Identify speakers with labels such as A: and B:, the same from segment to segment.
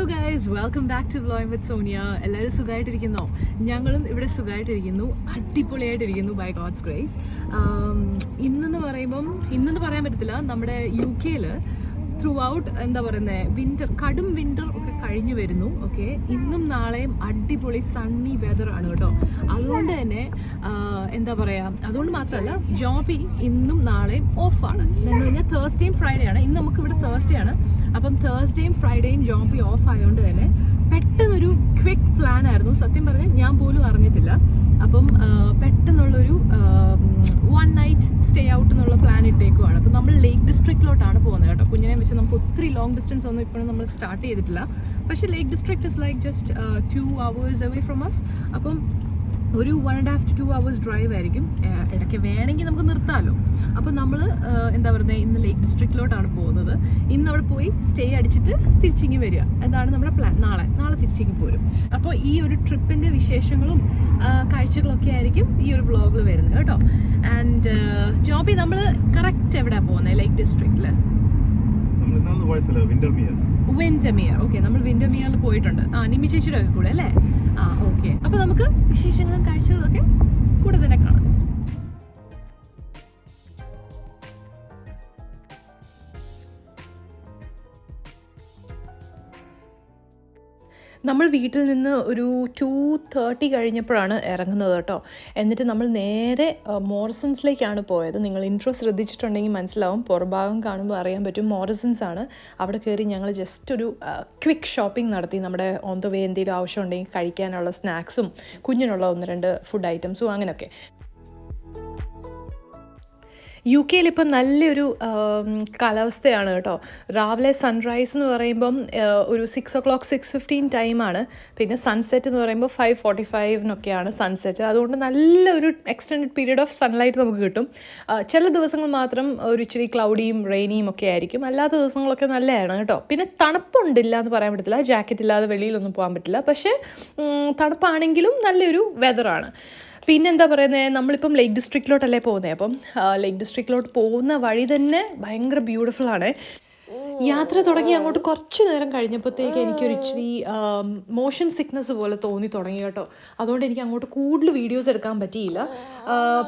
A: Hello guys, welcome back to vlogging with Sonia. എല്ലാവരും സുഖമായിട്ടിരിക്കുന്നോ? ഞങ്ങളും ഇവിടെ സുഖമായിട്ടിരിക്കുന്നു, അടിപൊളിയായിട്ടിരിക്കുന്നു ബൈ ഗോഡ്സ് ഗ്രേസ്. ഇന്നെന്ന് പറയാൻ പറ്റത്തില്ല, നമ്മുടെ UK ത്രൂ ഔട്ട് എന്താ പറയുന്നത്, കടും വിന്റർ ഒക്കെ കഴിഞ്ഞു വരുന്നു. ഓക്കെ, ഇന്നും നാളെയും അടിപൊളി സണ്ണി വെതർ ആണ് കേട്ടോ. അതുകൊണ്ട് തന്നെ എന്താ പറയുക, അതുകൊണ്ട് മാത്രമല്ല ജോബി ഇന്നും നാളെയും ഓഫാണ്. എന്ന് കഴിഞ്ഞാൽ തേഴ്സ്ഡേയും ഫ്രൈഡേ ആണ്. ഇന്ന് നമുക്ക് ഇവിടെ തേഴ്സ്ഡേ ആണ്. അപ്പം തേഴ്സ്ഡേയും ഫ്രൈഡേയും ജോബി ഓഫ് ആയതുകൊണ്ട് തന്നെ പെട്ടെന്നൊരു ക്വിക്ക് പ്ലാൻ ആയിരുന്നു. സത്യം പറഞ്ഞാൽ ഞാൻ പോലും അറിഞ്ഞിട്ടില്ല. അപ്പം പെട്ടെന്നുള്ളൊരു 1 നൈറ്റ് സ്റ്റേ ഔട്ട് എന്നുള്ള പ്ലാൻ ഇട്ടേക്കുവാണ്. അപ്പം നമ്മൾ ലേക്ക് ഡിസ്ട്രിക്റ്റിലോട്ടാണ് പോകുന്നത് കേട്ടോ. കുഞ്ഞിനെ വെച്ച് നമുക്ക് ഒത്തിരി ലോങ് ഡിസ്റ്റൻസ് ഒന്നും ഇപ്പോഴും നമ്മൾ സ്റ്റാർട്ട് ചെയ്തിട്ടില്ല. പക്ഷേ lake district is like just 2 hours away from us. അപ്പം ഒരു 1.5 to 2 hours ഡ്രൈവ് ആയിരിക്കും. ഇടയ്ക്ക് വേണമെങ്കിൽ നമുക്ക് നിർത്താമല്ലോ. അപ്പോൾ നമ്മൾ എന്താ പറയുന്നത്, ഇന്ന് ലേക്ക് ഡിസ്ട്രിക്റ്റിലോട്ടാണ് പോകുന്നത്. ഇന്ന് അവിടെ പോയി സ്റ്റേ അടിച്ചിട്ട് തിരിച്ചിങ്ങി വരിക എന്നാണ് നമ്മുടെ പ്ലാൻ. നാളെ തിരിച്ചിങ്ങി പോരും. അപ്പോൾ ഈ ഒരു ട്രിപ്പിൻ്റെ വിശേഷങ്ങളും കാഴ്ചകളൊക്കെ ആയിരിക്കും ഈ ഒരു വ്ളോഗിൽ വരുന്നത് കേട്ടോ. ആൻഡ് ജോബി, നമ്മൾ കറക്റ്റ് എവിടെയാണ് പോകുന്നത് ലേക്ക് ഡിസ്ട്രിക്റ്റിൽ? വിൻഡർമിയർ. ഓക്കെ, നമ്മൾ വിൻഡർമിയറിൽ പോയിട്ടുണ്ട്. നിമി ചേച്ചിയുടെ ഒക്കെ കൂടെ അല്ലേ? ഓക്കെ. അപ്പോൾ നമുക്ക് വിശേഷങ്ങളും കാഴ്ചകളും ഒക്കെ കൂടെ തന്നെ കാണാം. നമ്മൾ വീട്ടിൽ നിന്ന് ഒരു 2:30 കഴിഞ്ഞപ്പോഴാണ് ഇറങ്ങുന്നത് കേട്ടോ. എന്നിട്ട് നമ്മൾ നേരെ മോറിസൺസിലേക്കാണ് പോയത്. നിങ്ങൾ ഇൻട്രോ ശ്രദ്ധിച്ചിട്ടുണ്ടെങ്കിൽ മനസ്സിലാവും, പുറഭാഗം കാണുമ്പോൾ അറിയാൻ പറ്റും മോറിസൺസ് ആണ്. അവിടെ കയറി ഞങ്ങൾ ജസ്റ്റ് ഒരു ക്വിക്ക് ഷോപ്പിംഗ് നടത്തി. നമ്മുടെ ഓൺ ദ വേ എന്തെങ്കിലും ആവശ്യമുണ്ടെങ്കിൽ കഴിക്കാനുള്ള സ്നാക്സും കുഞ്ഞിനുള്ള 1-2 ഫുഡ് ഐറ്റംസും അങ്ങനെയൊക്കെ. UK ഇപ്പം നല്ലൊരു കാലാവസ്ഥയാണ് കേട്ടോ. രാവിലെ സൺറൈസ് എന്ന് പറയുമ്പം ഒരു 6 o'clock 6:15 ടൈമാണ്. പിന്നെ സൺസെറ്റ് എന്ന് പറയുമ്പോൾ 5:45 സൺസെറ്റ്. അതുകൊണ്ട് നല്ലൊരു എക്സ്റ്റെൻഡഡ് പീരീഡ് ഓഫ് സൺലൈറ്റ് നമുക്ക് കിട്ടും. ചില ദിവസങ്ങൾ മാത്രം ഒരു ഇച്ചിരി ക്ലൗഡിയും റെയിനിയും ഒക്കെ ആയിരിക്കും. അല്ലാത്ത ദിവസങ്ങളൊക്കെ നല്ലതാണ് കേട്ടോ. പിന്നെ തണുപ്പുണ്ടില്ല എന്ന് പറയാൻ പറ്റത്തില്ല, ജാക്കറ്റ് ഇല്ലാതെ വെളിയിലൊന്നും പോകാൻ പറ്റില്ല. പക്ഷേ തണുപ്പാണെങ്കിലും നല്ലൊരു വെതറാണ്. പിന്നെന്താ പറയുന്നത്, നമ്മളിപ്പം ലേക്ക് ഡിസ്ട്രിക്റ്റിലോട്ടല്ലേ പോകുന്നത്. അപ്പം ലേക്ക് ഡിസ്ട്രിക്റ്റിലോട്ട് പോകുന്ന വഴി തന്നെ ഭയങ്കര ബ്യൂട്ടിഫുള്ളാണ്. യാത്ര തുടങ്ങി അങ്ങോട്ട് കുറച്ച് നേരം കഴിഞ്ഞപ്പോഴത്തേക്ക് എനിക്കൊരു ഇച്ചിരി മോഷൻ സിക്നസ് പോലെ തോന്നി തുടങ്ങി കേട്ടോ. അതുകൊണ്ട് എനിക്ക് അങ്ങോട്ട് കൂടുതൽ വീഡിയോസ് എടുക്കാൻ പറ്റിയില്ല.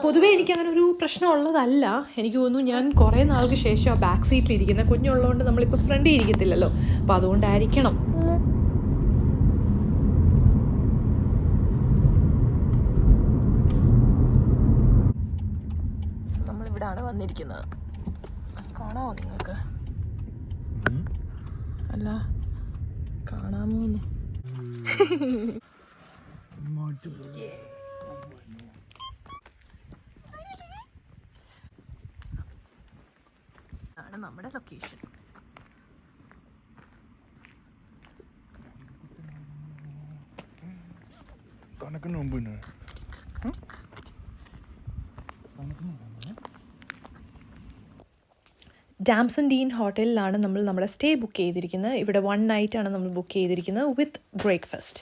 A: പൊതുവേ എനിക്കങ്ങനെ ഒരു പ്രശ്നം ഉള്ളതല്ല. എനിക്ക് തോന്നുന്നു ഞാൻ കുറേ നാൾക്ക് ശേഷം ബാക്ക് സീറ്റിലിരിക്കുന്നത്. കുഞ്ഞുള്ളതുകൊണ്ട് നമ്മളിപ്പോൾ ഫ്രണ്ടിൽ ഇരിക്കത്തില്ലല്ലോ, അപ്പോൾ അതുകൊണ്ടായിരിക്കണം. നമ്മളിവിടാണ് വന്നിരിക്കുന്നത്. കാണാമോ നിങ്ങൾക്ക്? അല്ല, കാണാമോ? ആണ് നമ്മുടെ ലൊക്കേഷൻ. ഡാംസൺ ഡീൻ ഹോട്ടലിലാണ് നമ്മൾ നമ്മുടെ സ്റ്റേ ബുക്ക് ചെയ്തിരിക്കുന്നത്. ഇവിടെ 1 നൈറ്റാണ് നമ്മൾ ബുക്ക് ചെയ്തിരിക്കുന്നത് with breakfast.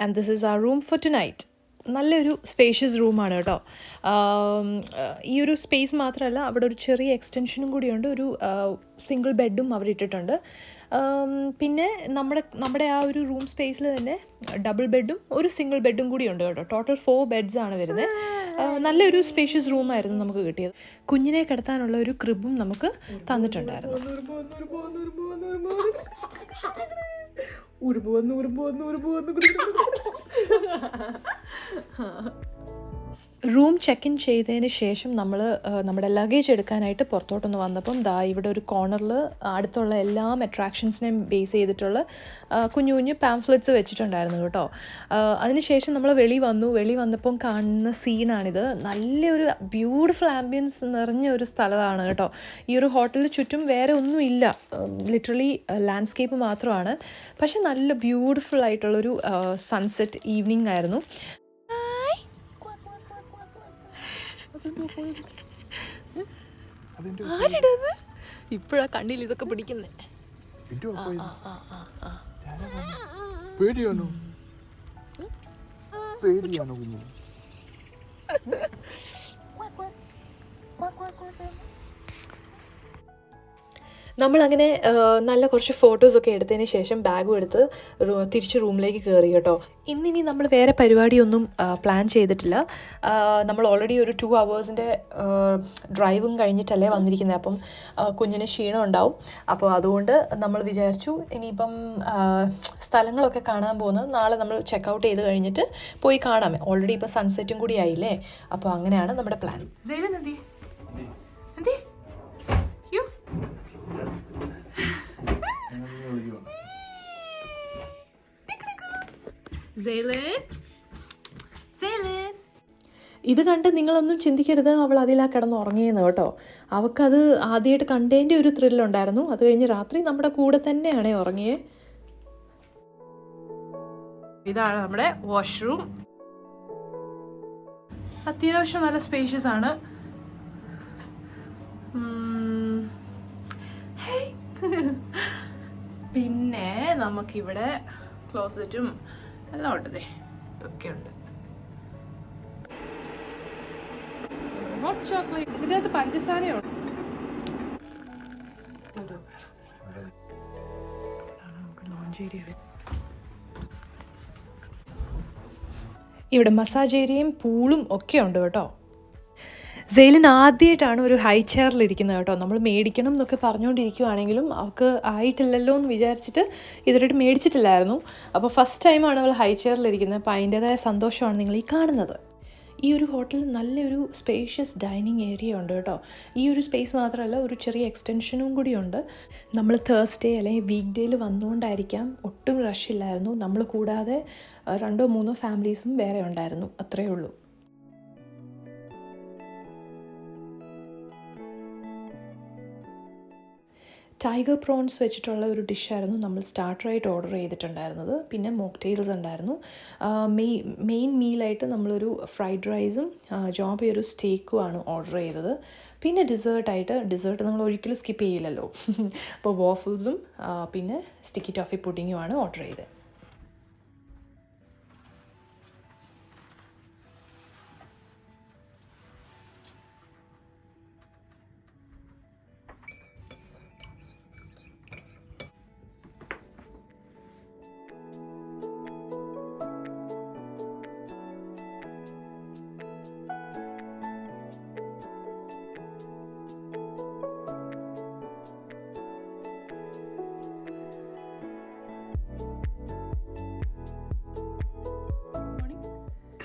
A: And this is our room for tonight. നല്ലൊരു സ്പേഷ്യസ് റൂമാണ് കേട്ടോ. ഈ ഒരു സ്പേസ് മാത്രമല്ല, അവിടെ ഒരു ചെറിയ എക്സ്റ്റൻഷനും കൂടിയുണ്ട്. ഒരു സിംഗിൾ ബെഡും അവർ ഇട്ടിട്ടുണ്ട്. പിന്നെ നമ്മുടെ ആ ഒരു റൂം സ്പേസിൽ തന്നെ ഡബിൾ ബെഡും ഒരു സിംഗിൾ ബെഡും കൂടി ഉണ്ട് കേട്ടോ. ടോട്ടൽ 4 beds ആണ് വരുന്നത്. നല്ലൊരു സ്പേഷ്യസ് റൂമായിരുന്നു നമുക്ക് കിട്ടിയത്. കുഞ്ഞിനെ കിടത്താനുള്ള ഒരു ക്രിബും നമുക്ക് തന്നിട്ടുണ്ടായിരുന്നു. റൂം ചെക്ക് ഇൻ ചെയ്തതിന് ശേഷം നമ്മൾ നമ്മുടെ ലഗേജ് എടുക്കാനായിട്ട് പുറത്തോട്ടൊന്ന് വന്നപ്പം ഇവിടെ ഒരു കോർണറിൽ അടുത്തുള്ള എല്ലാ അട്രാക്ഷൻസിനെയും ബേസ് ചെയ്തിട്ടുള്ള കുഞ്ഞു കുഞ്ഞു പാംഫ്ലെറ്റ്സ് വെച്ചിട്ടുണ്ടായിരുന്നു കേട്ടോ. അതിനുശേഷം നമ്മൾ വെളി വന്നപ്പം കാണുന്ന സീനാണിത്. നല്ലൊരു ബ്യൂട്ടിഫുൾ ആംബിയൻസ് നിറഞ്ഞ ഒരു സ്ഥലമാണ് കേട്ടോ. ഈ ഒരു ഹോട്ടലിന് ചുറ്റും വേറെ ഒന്നുമില്ല, ലിറ്ററലി ലാൻഡ്സ്കേപ്പ് മാത്രമാണ്. പക്ഷെ നല്ല ബ്യൂട്ടിഫുൾ ആയിട്ടുള്ളൊരു സൺസെറ്റ് ഈവനിങ് ആയിരുന്നു. ഇപ്പഴാ കണ്ണിൽ ഇതൊക്കെ പിടിക്കുന്നേ.
B: പേടിയാണോ?
A: നമ്മളങ്ങനെ നല്ല കുറച്ച് ഫോട്ടോസൊക്കെ എടുത്തതിന് ശേഷം ബാഗും എടുത്ത് തിരിച്ച് റൂമിലേക്ക് കയറി കേട്ടോ. ഇന്നിനി നമ്മൾ വേറെ പരിപാടിയൊന്നും പ്ലാൻ ചെയ്തിട്ടില്ല. നമ്മൾ ഓൾറെഡി ഒരു 2 hours ഡ്രൈവും കഴിഞ്ഞിട്ടല്ലേ വന്നിരിക്കുന്നത്. അപ്പം കുഞ്ഞിന് ക്ഷീണം ഉണ്ടാവും. അപ്പോൾ അതുകൊണ്ട് നമ്മൾ വിചാരിച്ചു ഇനിയിപ്പം സ്ഥലങ്ങളൊക്കെ കാണാൻ പോകുന്നത് നാളെ നമ്മൾ ചെക്കൗട്ട് ചെയ്ത് കഴിഞ്ഞിട്ട് പോയി കാണാം. ഓൾറെഡി ഇപ്പോൾ സൺസെറ്റും കൂടി ആയില്ലേ. അപ്പോൾ അങ്ങനെയാണ് നമ്മുടെ പ്ലാൻ. ഇത് കണ്ട് നിങ്ങളൊന്നും ചിന്തിക്കരുത് അവൾ അതിലാ കിടന്ന് ഉറങ്ങിയെന്ന് കേട്ടോ. അവൾക്കത് ആദ്യമായിട്ട് കണ്ടതിൻ്റെ ഒരു ത്രില്ലുണ്ടായിരുന്നു. അത് കഴിഞ്ഞ് രാത്രി നമ്മുടെ കൂടെ തന്നെയാണ് ഉറങ്ങിയത്. ഇതാണ് നമ്മുടെ വാഷ്റൂം. അത്യാവശ്യം നല്ല സ്പേഷ്യസ് ആണ്. പിന്നെ നമുക്കിവിടെ ക്ലോസറ്റും എല്ലാം ഉണ്ട്. ഇതൊക്കെ ഉണ്ട്. ഹോട്ട് ചോക്ലേറ്റ് ഇതിൻ്റെ അകത്ത് പഞ്ചസാരയുണ്ട്. ഇവിടെ മസാജ് ഏരിയയും പൂളും ഒക്കെ ഉണ്ട് കേട്ടോ. സെയിലിന് ആദ്യമായിട്ടാണ് ഒരു ഹൈ ചെയറിലിരിക്കുന്നത് കേട്ടോ. നമ്മൾ മേടിക്കണം എന്നൊക്കെ പറഞ്ഞുകൊണ്ടിരിക്കുവാണെങ്കിലും അവൾക്ക് ആയിട്ടില്ലല്ലോ എന്ന് വിചാരിച്ചിട്ട് ഇതുവരെയായിട്ട് മേടിച്ചിട്ടില്ലായിരുന്നു. അപ്പോൾ ഫസ്റ്റ് ടൈമാണ് അവൾ ഹൈ ചെയറിലിരിക്കുന്നത്. അപ്പോൾ അതിൻ്റേതായ സന്തോഷമാണ് നിങ്ങൾ ഈ കാണുന്നത്. ഈ ഒരു ഹോട്ടലിൽ നല്ലൊരു സ്പേഷ്യസ് ഡൈനിങ് ഏരിയ ഉണ്ട് കേട്ടോ. ഈ ഒരു സ്പേസ് മാത്രമല്ല, ഒരു ചെറിയ എക്സ്റ്റൻഷനും കൂടിയുണ്ട്. നമ്മൾ തേഴ്സ്ഡേ അല്ലെങ്കിൽ വീക്ക് ഡേയിൽ വന്നുകൊണ്ടായിരിക്കാം ഒട്ടും റഷ് ഇല്ലായിരുന്നു. നമ്മൾ കൂടാതെ 2-3 ഫാമിലീസും വേറെ ഉണ്ടായിരുന്നു. അത്രയേ ഉള്ളൂ. ടൈഗർ പ്രോൺസ് വെച്ചിട്ടുള്ള ഒരു ഡിഷായിരുന്നു നമ്മൾ സ്റ്റാർട്ടറായിട്ട് ഓർഡർ ചെയ്തിട്ടുണ്ടായിരുന്നത്. പിന്നെ മോക്ടെയിൽസ് ഉണ്ടായിരുന്നു. മെയിൻ മീലായിട്ട് നമ്മളൊരു ഫ്രൈഡ് റൈസും ജോബി ഒരു സ്റ്റേക്കുമാണ് ഓർഡർ ചെയ്തത്. പിന്നെ ഡിസേർട്ട് നമ്മൾ ഒരിക്കലും സ്കിപ്പ് ചെയ്യില്ലല്ലോ. അപ്പോൾ വാഫിൾസും പിന്നെ സ്റ്റിക്കി ടോഫി പുഡിങ്ങുമാണ് ഓർഡർ ചെയ്തത്.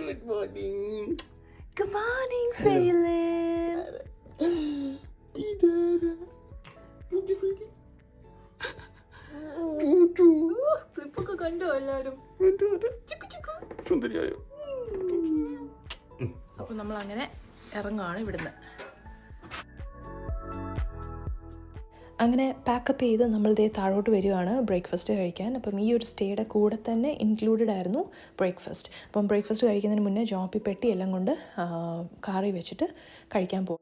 B: Good morning.
A: Good morning, Ceylin. ക്ലിപ്പൊക്കെ കണ്ടോ എല്ലാവരും?
B: സുന്ദരിയായോ?
A: അപ്പോൾ നമ്മളങ്ങനെ ഇറങ്ങുകയാണ് ഇവിടുന്ന്. അങ്ങനെ പാക്കപ്പ് ചെയ്ത് നമ്മളിതേ താഴോട്ട് വരികയാണ് ബ്രേക്ക്ഫാസ്റ്റ് കഴിക്കാൻ. അപ്പം ഈ ഒരു സ്റ്റേയുടെ കൂടെ തന്നെ ഇൻക്ലൂഡഡ് ആയിരുന്നു ബ്രേക്ക്ഫാസ്റ്റ്. അപ്പം ബ്രേക്ക്ഫാസ്റ്റ് കഴിക്കുന്നതിന് മുന്നേ ജോപ്പി പെട്ടി എല്ലാം കൊണ്ട് കാറി വെച്ചിട്ട് കഴിക്കാൻ പോകും.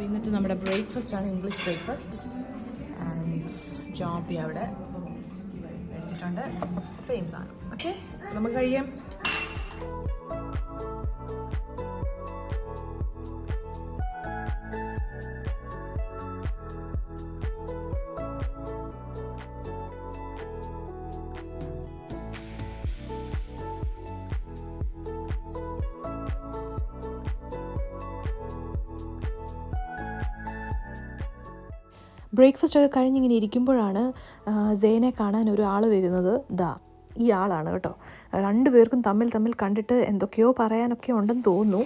A: ഇന്നത്തെ നമ്മുടെ ബ്രേക്ക്ഫാസ്റ്റ് ആണ്, ഇംഗ്ലീഷ് ബ്രേക്ക്ഫാസ്റ്റ്. ആൻഡ് ജോബി അവിടെ കഴിച്ചിട്ടുണ്ട്. സെയിം സാധനം. ഓക്കെ, നമുക്ക് കഴിയാം.
C: ബ്രേക്ക്ഫാസ്റ്റ് ഒക്കെ കഴിഞ്ഞിങ്ങനെ ഇരിക്കുമ്പോഴാണ് സെയിനെ കാണാൻ ഒരാൾ വരുന്നത്. ഈ ആളാണ് കേട്ടോ. രണ്ടുപേർക്കും തമ്മിൽ കണ്ടിട്ട് എന്തൊക്കെയോ പറയാനൊക്കെ ഉണ്ടെന്ന് തോന്നുന്നു.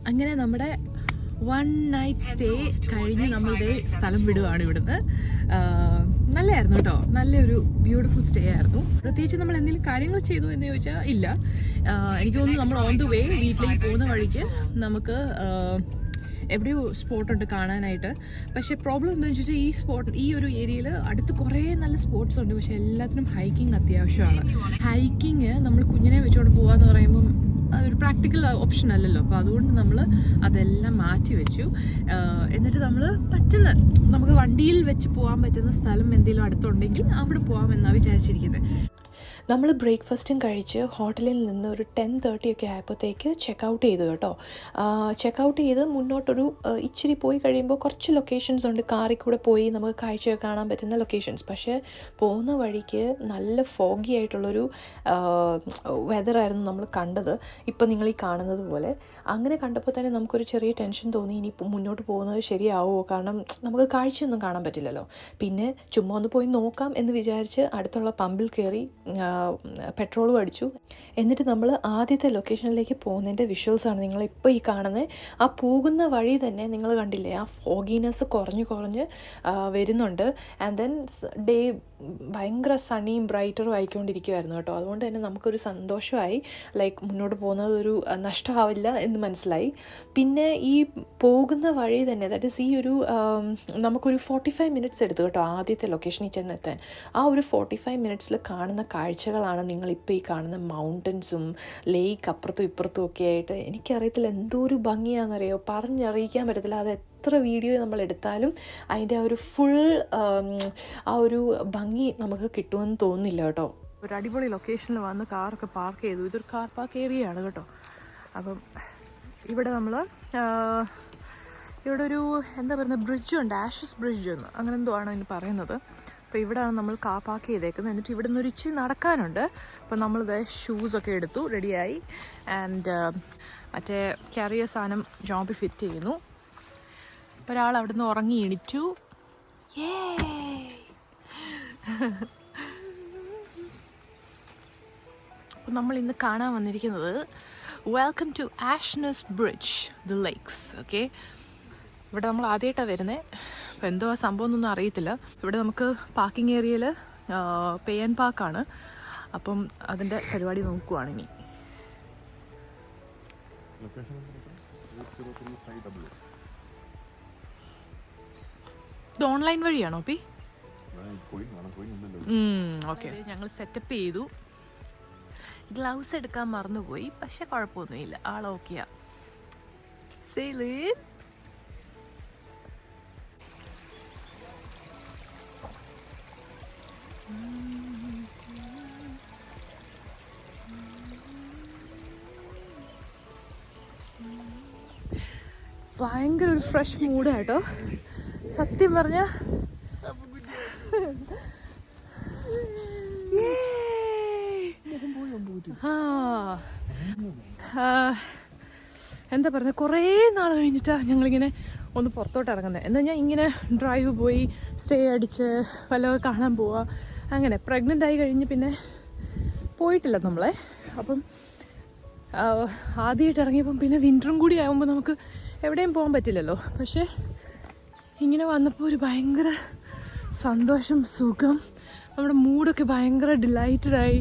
A: അങ്ങനെ നമ്മുടെ 1 നൈറ്റ് സ്റ്റേ കഴിഞ്ഞ് നമ്മളുടെ സ്ഥലം വിടുവാണ് ഇവിടുന്ന്. നല്ലതായിരുന്നു കേട്ടോ, നല്ലൊരു ബ്യൂട്ടിഫുൾ സ്റ്റേ ആയിരുന്നു. പ്രത്യേകിച്ച് നമ്മൾ എന്തെങ്കിലും കാര്യങ്ങൾ ചെയ്തു എന്ന് ചോദിച്ചാൽ ഇല്ല. എനിക്ക് തോന്നുന്നു നമ്മൾ ഓൺ ദ വേ വീട്ടിലേക്ക് പോകുന്ന വഴിക്ക് നമുക്ക് എവിടെയോ സ്പോട്ടുണ്ട് കാണാനായിട്ട്. പക്ഷേ പ്രോബ്ലം എന്താണെന്ന് വെച്ചാൽ ഈ ഒരു ഏരിയയിൽ അടുത്ത് കുറേ നല്ല സ്പോട്ട്സ് ഉണ്ട്. പക്ഷേ എല്ലാത്തിനും ഹൈക്കിങ് അത്യാവശ്യമാണ്. ഹൈക്കിങ് നമ്മൾ കുഞ്ഞിനെ വെച്ചുകൊണ്ട് പോകാമെന്ന് പറയുമ്പം അതൊരു പ്രാക്ടിക്കൽ ഓപ്ഷൻ അല്ലല്ലോ. അപ്പോൾ അതുകൊണ്ട് നമ്മൾ അതെല്ലാം മാറ്റി വെച്ചു. എന്നിട്ട് നമ്മൾ നമുക്ക് വണ്ടിയിൽ വെച്ച് പോകാൻ പറ്റുന്ന സ്ഥലം എന്തെങ്കിലും അടുത്തുണ്ടെങ്കിൽ അവിടെ പോകാമെന്നാണ് വിചാരിച്ചിരിക്കുന്നത്.
C: നമ്മൾ ബ്രേക്ക്ഫാസ്റ്റും കഴിച്ച് ഹോട്ടലിൽ നിന്ന് ഒരു 10:30 ഒക്കെ ആയപ്പോഴത്തേക്ക് ചെക്കൗട്ട് ചെയ്തു കേട്ടോ. ചെക്കൗട്ട് ചെയ്ത് മുന്നോട്ടൊരു ഇച്ചിരി പോയി കഴിയുമ്പോൾ കുറച്ച് ലൊക്കേഷൻസ് ഉണ്ട്, കാറിൽ കൂടെ പോയി നമുക്ക് കാഴ്ച കാണാൻ പറ്റുന്ന ലൊക്കേഷൻസ്. പക്ഷേ പോകുന്ന വഴിക്ക് നല്ല ഫോഗി ആയിട്ടുള്ളൊരു വെതറായിരുന്നു നമ്മൾ കണ്ടത്, ഇപ്പം നിങ്ങൾ ഈ കാണുന്നത് പോലെ. അങ്ങനെ കണ്ടപ്പോൾ തന്നെ നമുക്കൊരു ചെറിയ ടെൻഷൻ തോന്നി, ഇനി മുന്നോട്ട് പോകുന്നത് ശരിയാവുമോ, കാരണം നമുക്ക് കാഴ്ചയൊന്നും കാണാൻ പറ്റില്ലല്ലോ. പിന്നെ ചുമ്മാ ഒന്ന് പോയി നോക്കാം എന്ന് വിചാരിച്ച് അടുത്തുള്ള പമ്പിൽ കയറി പെട്രോളും അടിച്ചു. എന്നിട്ട് നമ്മൾ ആദ്യത്തെ ലൊക്കേഷനിലേക്ക് പോകുന്നതിൻ്റെ വിഷ്വൽസാണ് നിങ്ങളിപ്പോൾ ഈ കാണുന്നത്. ആ പോകുന്ന വഴി തന്നെ നിങ്ങൾ കണ്ടില്ലേ, ആ ഫോഗിനെസ് കുറഞ്ഞ് വരുന്നുണ്ട്. ആൻഡ് ദെൻ ഡേ ഭയങ്കര സണ്ണിയും ബ്രൈറ്ററും ആയിക്കൊണ്ടിരിക്കുമായിരുന്നു കേട്ടോ. അതുകൊണ്ട് തന്നെ നമുക്കൊരു സന്തോഷമായി, ലൈക്ക് മുന്നോട്ട് പോകുന്നത് ഒരു നഷ്ടമാവില്ല എന്ന് മനസ്സിലായി. പിന്നെ ഈ പോകുന്ന വഴി തന്നെ, ദാറ്റ് ഈസ് ഈ ഒരു നമുക്കൊരു 45 മിനിറ്റ്സ് എടുത്തു കേട്ടോ ആദ്യത്തെ ലൊക്കേഷനിൽ ചെന്നെത്താൻ. ആ ഒരു 45 മിനിറ്റ്സിൽ കാണുന്ന കാഴ്ചകളാണ് നിങ്ങളിപ്പോൾ ഈ കാണുന്ന മൗണ്ടൻസും ലേക്ക് അപ്പുറത്തും ഇപ്പുറത്തും ഒക്കെ ആയിട്ട്. എനിക്കറിയത്തില്ല എന്തോ ഒരു ഭംഗിയാണെന്നറിയോ, പറഞ്ഞറിയിക്കാൻ പറ്റത്തില്ല. അത് എത്ര വീഡിയോ നമ്മൾ എടുത്താലും അതിൻ്റെ ആ ഒരു ഫുൾ ആ ഒരു ഭംഗി നമുക്ക് കിട്ടുമെന്ന് തോന്നുന്നില്ല കേട്ടോ.
A: ഒരു അടിപൊളി ലൊക്കേഷനിൽ വന്ന് കാറൊക്കെ പാർക്ക് ചെയ്തു. ഇതൊരു കാർ പാർക്ക് ഏരിയ ആണ് കേട്ടോ. അപ്പം ഇവിടെ നമ്മൾ ഇവിടെ ഒരു എന്താ പറയുന്നത് ബ്രിഡ്ജുണ്ട്, ആഷസ് ബ്രിഡ്ജ് എന്ന് അങ്ങനെ എന്തോ ആണ് അതിന് പറയുന്നത്. അപ്പോൾ ഇവിടെയാണ് നമ്മൾ കാർ പാർക്ക് ചെയ്തേക്കുന്നത്. എന്നിട്ട് ഇവിടെ നിന്ന് ഒരു ഇച്ചിരി നടക്കാനുണ്ട്. അപ്പോൾ നമ്മളിത് ഷൂസൊക്കെ എടുത്തു, റെഡിയായി. ആൻഡ് മറ്റേ ക്യാരിയർ സാധനം ജോബിൽ ഫിറ്റ് ചെയ്യുന്നു. ഒരാൾ അവിടെ നിന്ന് ഉറങ്ങി എണിച്ചു. അപ്പോൾ നമ്മൾ ഇന്ന് കാണാൻ വന്നിരിക്കുന്നത് welcome to Ashness Bridge the Lakes. Okay, ഇവിടെ നമ്മൾ ആദ്യമായിട്ടാണ് വരുന്നത്. അപ്പോൾ എന്തോ ആ സംഭവം ഒന്നും അറിയത്തില്ല. ഇവിടെ നമുക്ക് പാർക്കിംഗ് ഏരിയയിൽ പേ ആൻഡ് പാർക്കാണ്. അപ്പം അതിൻ്റെ പരിപാടി നോക്കുവാണ് ഇനി. ഇത് ഓൺലൈൻ വഴിയാണോ പി? ഓക്കെ, ഞങ്ങൾ സെറ്റപ്പ് ചെയ്തു. ഗ്ലൗസ് എടുക്കാൻ മറന്നുപോയി, പക്ഷെ കുഴപ്പമൊന്നുമില്ല, ആൾ ഓക്കെയാ. ഭയങ്കര ഒരു ഫ്രഷ് മൂഡ് കേട്ടോ, സത്യം പറഞ്ഞ. എന്താ പറയുക, കുറേ നാൾ കഴിഞ്ഞിട്ടാണ് ഞങ്ങളിങ്ങനെ ഒന്ന് പുറത്തോട്ട് ഇറങ്ങുന്നത്. എന്നാൽ ഞാൻ ഇങ്ങനെ ഡ്രൈവ് പോയി സ്റ്റേ അടിച്ച് വല്ലതൊക്കെ കാണാൻ പോവുക, അങ്ങനെ. പ്രഗ്നൻ്റ് ആയി കഴിഞ്ഞ് പിന്നെ പോയിട്ടില്ല നമ്മളെ. അപ്പം ആദ്യമായിട്ട് ഇറങ്ങിയപ്പം പിന്നെ വിൻ്ററും കൂടി ആകുമ്പോൾ നമുക്ക് എവിടെയും പോകാൻ പറ്റില്ലല്ലോ. പക്ഷേ ഇങ്ങനെ വന്നപ്പോൾ ഒരു ഭയങ്കര സന്തോഷം, സുഖം, നമ്മുടെ മൂഡൊക്കെ ഭയങ്കര ഡിലൈറ്റഡായി.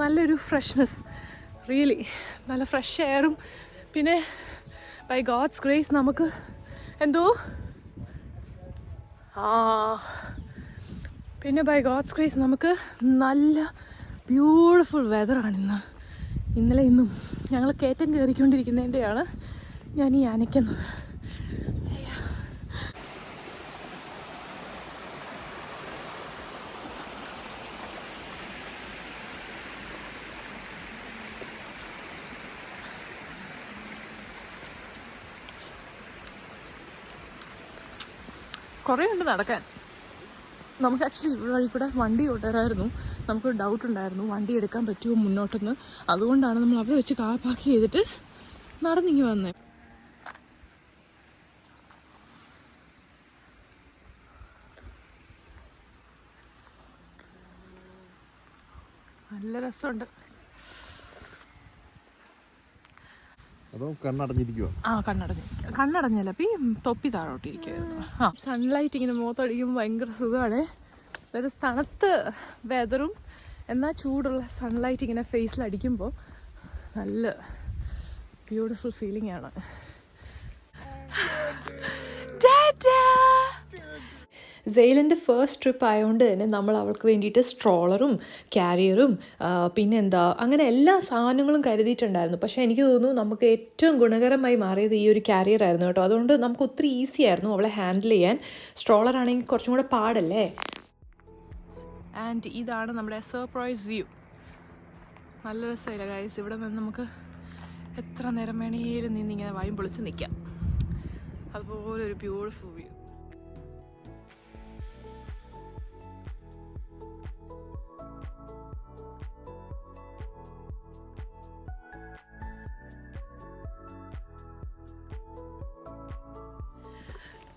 A: നല്ലൊരു ഫ്രഷ്നെസ്, റിയലി നല്ല ഫ്രഷ് എയറും. പിന്നെ ബൈ ഗോഡ്സ് ഗ്രേസ് നമുക്ക് എന്തോ ബൈ ഗോഡ്സ് ഗ്രേസ് നമുക്ക് നല്ല ബ്യൂട്ടിഫുൾ വെതറാണ് ഇന്നലെ ഇന്നും. ഞങ്ങൾ കയറ്റം കയറിക്കൊണ്ടിരിക്കുന്നതിൻ്റെയാണ് ഞാൻ ഈ അനയ്ക്കുന്നത്. കുറേ ഉണ്ട് നടക്കാൻ. നമുക്ക് ആക്ച്വലി ഇവിടെ വഴി കൂടെ വണ്ടി കൊണ്ടുവരായിരുന്നു. നമുക്കൊരു ഡൗട്ട് ഉണ്ടായിരുന്നു വണ്ടി എടുക്കാൻ പറ്റുമോ മുന്നോട്ടെന്ന്. അതുകൊണ്ടാണ് നമ്മൾ അവിടെ വെച്ച് കാർ പാർക്ക് ചെയ്തിട്ട് നടന്നിങ്ങി വന്നത്. നല്ല രസമുണ്ട്. കണ്ണടഞ്ഞല്ല തൊപ്പി താഴോട്ടിരിക്കുവായിരുന്നു. സൺലൈറ്റ് ഇങ്ങനെ മുഖത്തടിക്കുമ്പോൾ ഭയങ്കര സുഖമാണ്. ഒരു തണുത്ത വെതറും എന്നാൽ ചൂടുള്ള സൺലൈറ്റ് ഇങ്ങനെ ഫേസിലടിക്കുമ്പോൾ നല്ല ബ്യൂട്ടിഫുൾ ഫീലിംഗ് ആണ്.
C: സെയിലിൻ്റെ ഫസ്റ്റ് ട്രിപ്പ് ആയതുകൊണ്ട് തന്നെ നമ്മൾ അവൾക്ക് വേണ്ടിയിട്ട് സ്ട്രോളറും ക്യാരിയറും പിന്നെന്താ അങ്ങനെ എല്ലാ സാധനങ്ങളും കരുതിയിട്ടുണ്ടായിരുന്നു. പക്ഷേ എനിക്ക് തോന്നുന്നു നമുക്ക് ഏറ്റവും ഗുണകരമായി മാറിയത് ഈ ഒരു ക്യാരിയർ ആയിരുന്നു കേട്ടോ. അതുകൊണ്ട് നമുക്ക് ഒത്തിരി ഈസി ആയിരുന്നു അവളെ ഹാൻഡിൽ ചെയ്യാൻ. സ്ട്രോളർ ആണെങ്കിൽ കുറച്ചും കൂടെ പാടല്ലേ.
A: ആൻഡ് ഇതാണ് നമ്മുടെ സർപ്രൈസ് വ്യൂ. നല്ല രസമില്ല ഗൈസ്. ഇവിടെ നിന്ന് നമുക്ക് എത്ര നേരം വേണേലും നിന്നിങ്ങനെ വായും പൊളിച്ച് നിൽക്കാം. അതുപോലെ ഒരു ബ്യൂട്ടിഫുൾ വ്യൂ.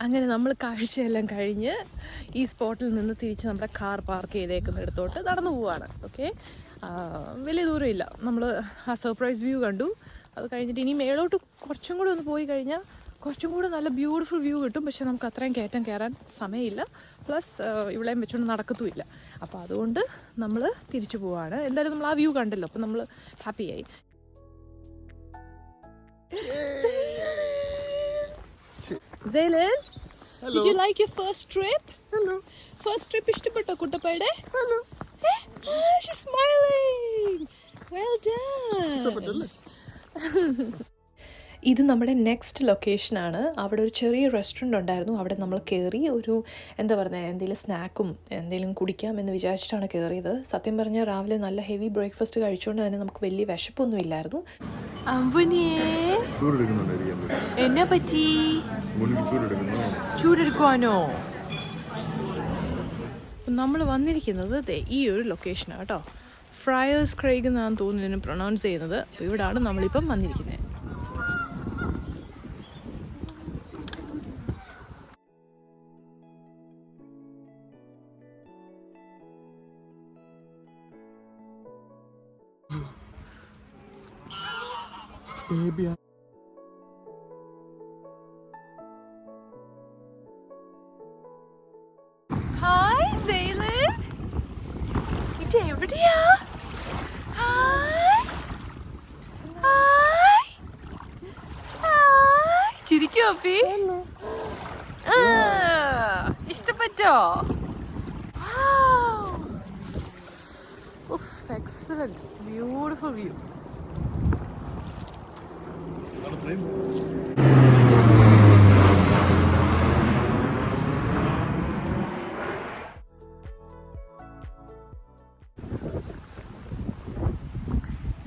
A: അങ്ങനെ നമ്മൾ കാഴ്ചയെല്ലാം കഴിഞ്ഞ് ഈ സ്പോട്ടിൽ നിന്ന് തിരിച്ച് നമ്മുടെ കാർ പാർക്ക് ചെയ്തേക്കുന്നിടത്തോട്ട് നടന്നു പോവാണ്. ഓക്കെ, വലിയ ദൂരമില്ല. നമ്മൾ ആ സർപ്രൈസ് വ്യൂ കണ്ടു. അത് കഴിഞ്ഞിട്ട് ഇനി മേളോട്ട് കുറച്ചും കൂടെ ഒന്ന് പോയി കഴിഞ്ഞാൽ കുറച്ചും കൂടെ നല്ല ബ്യൂട്ടിഫുൾ വ്യൂ കിട്ടും. പക്ഷെ നമുക്ക് അത്രയും കയറ്റം കയറാൻ സമയമില്ല. പ്ലസ് ഇവിടെയും വെച്ചുകൊണ്ട് നടക്കത്തുമില്ല. അപ്പോൾ അതുകൊണ്ട് നമ്മൾ തിരിച്ചു പോവാണ്. എന്തായാലും നമ്മൾ ആ വ്യൂ കണ്ടല്ലോ, അപ്പോൾ നമ്മൾ ഹാപ്പിയായി. Zaylan, hello. Did you like your first trip?
B: Hello.
A: First trip ഇഷ്ടപ്പെട്ടോ കുട്ടപ്പയുടെ?
B: Hello.
A: She's smiling. Well done.
C: ഇത് നമ്മുടെ നെക്സ്റ്റ് ലൊക്കേഷനാണ്. അവിടെ ഒരു ചെറിയ റെസ്റ്റോറൻറ്റ് ഉണ്ടായിരുന്നു. അവിടെ നമ്മൾ കയറി ഒരു എന്താ പറയുക എന്തെങ്കിലും സ്നാക്കും എന്തെങ്കിലും കുടിക്കാം എന്ന് വിചാരിച്ചിട്ടാണ് കയറിയത്. സത്യം പറഞ്ഞാൽ രാവിലെ നല്ല ഹെവി ബ്രേക്ക്ഫാസ്റ്റ് കഴിച്ചുകൊണ്ട് തന്നെ നമുക്ക് വലിയ വിശപ്പൊന്നും ഇല്ലായിരുന്നു.
A: എന്നാ പറ്റി? ചൂടെടുക്കുവാനോ? നമ്മൾ വന്നിരിക്കുന്നത് ഈ ഒരു ലൊക്കേഷനാണ് കേട്ടോ. ഫ്രയേഴ്സ് ക്രെയ്ഗ് എന്നാണ് തോന്നുന്നു പ്രൊനൗൺസ് ചെയ്യുന്നത്. അപ്പോൾ ഇവിടാണ് നമ്മളിപ്പം വന്നിരിക്കുന്നത്. ഹായ് സെയിലൻ, ഇത് എവിടെയാ? ഹായ് ഹായ് ഹായ്, ചിരിക്കോ അപ്പി? ഇഷ്ടപ്പെട്ടോ? Excellent, beautiful view.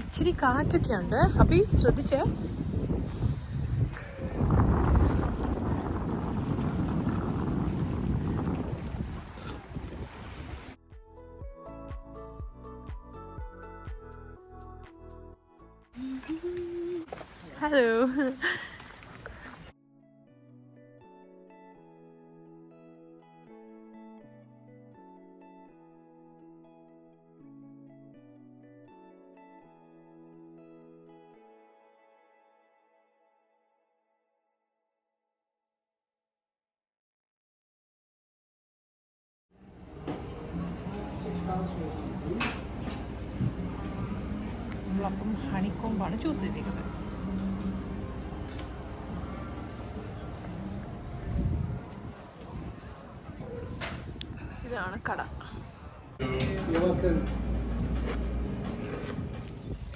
A: ഇച്ചിരി കാറ്റൊക്കെ ഉണ്ട്. അപ്പൊ ശ്രദ്ധിച്ചേ. ഹലോ. നമ്മളപ്പം ഹണിക്കോമ്പാണ് ചൂസ് ചെയ്തിരിക്കുന്നത്. ഇതാണ് കട.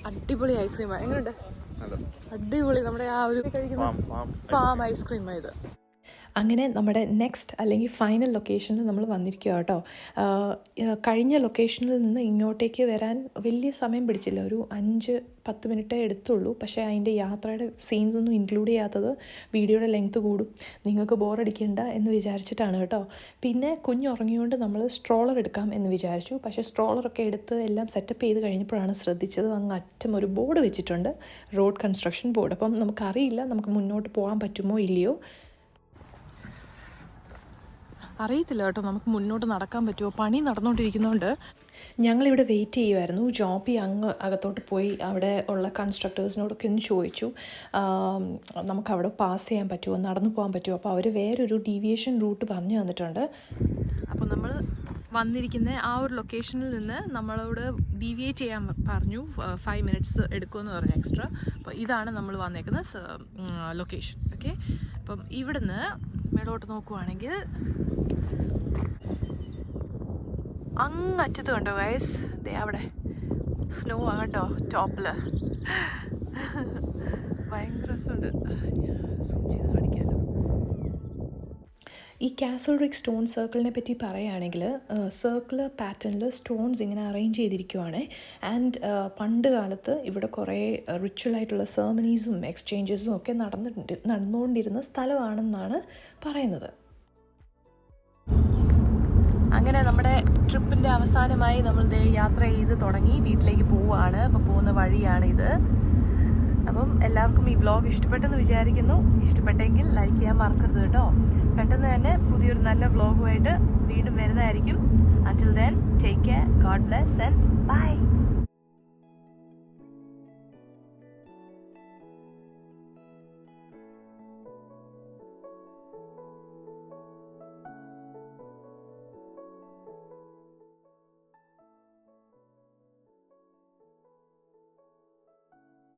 A: അടിപൊളി ഐസ്ക്രീമാണ്. എങ്ങനെയുണ്ട്? അടിപൊളി. നമ്മുടെ ആ ഒരു കഴിക്കുന്ന ഫാം ഐസ്ക്രീം ഇത്.
C: അങ്ങനെ നമ്മുടെ നെക്സ്റ്റ് അല്ലെങ്കിൽ ഫൈനൽ ലൊക്കേഷനിൽ നമ്മൾ വന്നിരിക്കുക കേട്ടോ. കഴിഞ്ഞ ലൊക്കേഷനിൽ നിന്ന് ഇങ്ങോട്ടേക്ക് വരാൻ വലിയ സമയം പിടിച്ചില്ല, ഒരു 5-10 മിനിറ്റേ എടുത്തുള്ളൂ. പക്ഷേ അതിൻ്റെ യാത്രയുടെ സീൻസ് ഒന്നും ഇൻക്ലൂഡ് ചെയ്യാത്തത് വീഡിയോയുടെ ലെങ്ത്ത് കൂടും, നിങ്ങൾക്ക് ബോറടിക്കണ്ട എന്ന് വിചാരിച്ചിട്ടാണ് കേട്ടോ. പിന്നെ കുഞ്ഞുറങ്ങിയോണ്ട് നമ്മൾ സ്ട്രോളർ എടുക്കാം എന്ന് വിചാരിച്ചു. പക്ഷേ സ്ട്രോളറൊക്കെ എടുത്ത് എല്ലാം സെറ്റപ്പ് ചെയ്ത് കഴിഞ്ഞപ്പോഴാണ് ശ്രദ്ധിച്ചത് അങ്ങ് അറ്റം ഒരു ബോർഡ് വെച്ചിട്ടുണ്ട്, റോഡ് കൺസ്ട്രക്ഷൻ ബോർഡ്. അപ്പം നമുക്കറിയില്ല നമുക്ക് മുന്നോട്ട് പോകാൻ പറ്റുമോ ഇല്ലയോ, അറിയത്തില്ല കേട്ടോ നമുക്ക് മുന്നോട്ട് നടക്കാൻ പറ്റുമോ. പണി നടന്നുകൊണ്ടിരിക്കുന്നതുകൊണ്ട് ഞങ്ങളിവിടെ വെയിറ്റ് ചെയ്യുമായിരുന്നു. ജോബി അങ്ങ് അകത്തോട്ട് പോയി അവിടെ ഉള്ള കൺസ്ട്രക്ടേഴ്സിനോടൊക്കെ ഒന്ന് ചോദിച്ചു നമുക്കവിടെ പാസ് ചെയ്യാൻ പറ്റുമോ, നടന്നു പോകാൻ പറ്റുമോ. അപ്പോൾ അവർ വേറൊരു ഡീവിയേഷൻ റൂട്ട് പറഞ്ഞു തന്നിട്ടുണ്ട്. അപ്പോൾ നമ്മൾ വന്നിരിക്കുന്ന ആ ഒരു ലൊക്കേഷനിൽ നിന്ന് നമ്മളോട് ഡീവിയേറ്റ് ചെയ്യാൻ പറഞ്ഞു, 5 മിനിറ്റ്സ് എടുക്കുമെന്ന് പറഞ്ഞു എക്സ്ട്രാ. അപ്പോൾ ഇതാണ് നമ്മൾ വന്നേക്കുന്ന ലൊക്കേഷൻ. ഓക്കെ, അപ്പം ഇവിടുന്ന് മേലോട്ട് നോക്കുവാണെങ്കിൽ അങ്ങറ്റത്ത് കണ്ടോ ഗൈസ്, ദേ അവിടെ സ്നോ ആ കേട്ടോ ടോപ്പിൽ, ഭയങ്കര രസമുണ്ട്. സൂം ചെയ്ത് കാണിക്കാമല്ലോ. ഈ കാസൽ റിക് സ്റ്റോൺ സർക്കിളിനെ പറ്റി പറയുകയാണെങ്കിൽ സർക്കുലർ പാറ്റേണിൽ സ്റ്റോൺസ് ഇങ്ങനെ അറേഞ്ച് ചെയ്തിരിക്കുവാണ്. ആൻഡ് പണ്ട് കാലത്ത് ഇവിടെ കുറേ റിച്വലായിട്ടുള്ള സെർമണീസും എക്സ്ചേഞ്ചസും ഒക്കെ നടന്നുകൊണ്ടിരുന്ന സ്ഥലമാണെന്നാണ് പറയുന്നത്. അങ്ങനെ നമ്മുടെ ട്രിപ്പിൻ്റെ അവസാനമായി നമ്മൾ യാത്ര ചെയ്ത് തുടങ്ങി, വീട്ടിലേക്ക് പോവുകയാണ്. അപ്പോൾ പോകുന്ന വഴിയാണ് ഇത്. അപ്പം എല്ലാവർക്കും ഈ വ്ലോഗ് ഇഷ്ടപ്പെട്ടെന്ന് വിചാരിക്കുന്നു. ഇഷ്ടപ്പെട്ടെങ്കിൽ ലൈക്ക് ചെയ്യാൻ മറക്കരുത് കേട്ടോ. പെട്ടെന്ന് തന്നെ പുതിയൊരു നല്ല വ്ലോഗുമായിട്ട് വീണ്ടും വരുന്നതായിരിക്കും. Until then, take care, God bless and bye.